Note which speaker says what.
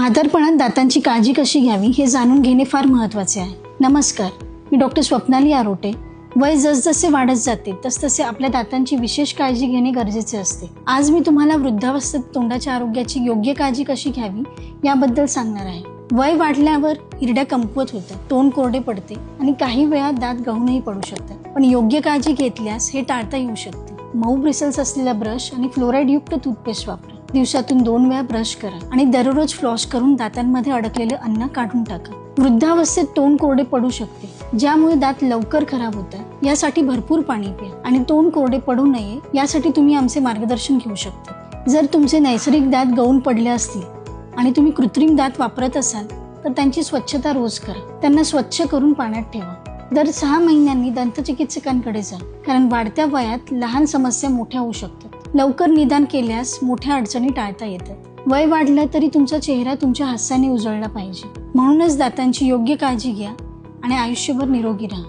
Speaker 1: म्हातारपणात दातांची काळजी कशी घ्यावी हे जाणून घेणे फार महत्त्वाचे आहे. नमस्कार, मी डॉक्टर स्वप्नाली आरोटे. वय जसजसे वाढत जाते तसतसे आपल्या दातांची विशेष काळजी घेणे गरजेचे असते. आज मी तुम्हाला वृद्धावस्थेत तोंडाच्या आरोग्याची योग्य काळजी कशी घ्यावी याबद्दल सांगणार आहे. वय वाढल्यावर हिरड्या कमकुवत होतात, तोंड कोरडे पडते आणि काही वेळा दात गळूनही पडू शकतात. पण योग्य काळजी घेतल्यास हे टाळता येऊ शकते. मऊ ब्रिसल्स असलेला ब्रश आणि फ्लोराईड युक्त टूथपेस्ट वापरा. दिवसातून 2 वेळा ब्रश करा आणि दररोज फ्लॉस करून दातांमध्ये अडकलेले अन्न काढून टाका. वृद्धावस्थेत तोंड कोरडे पडू शकते, ज्यामुळे दात लवकर खराब होतात. यासाठी भरपूर पाणी प्या आणि तोंड कोरडे पडू नये यासाठी तुम्ही आमचे मार्गदर्शन घेऊ शकता. जर तुमचे नैसर्गिक दात गळून पडले असतील आणि तुम्ही कृत्रिम दात वापरत असाल तर त्यांची स्वच्छता रोज करा. त्यांना स्वच्छ करून पाण्यात ठेवा. दर 6 महिन्यांनी दंतचिकित्सकांकडे जा, कारण वाढत्या वयात लहान समस्या मोठ्या होऊ शकतात. लवकर निदान केल्यास मोठ्या अडचणी टाळता येतात. वय वाढलं तरी तुमचा चेहरा तुमच्या हास्याने उजळला पाहिजे. म्हणूनच दातांची योग्य काळजी घ्या आणि आयुष्यभर निरोगी राहा.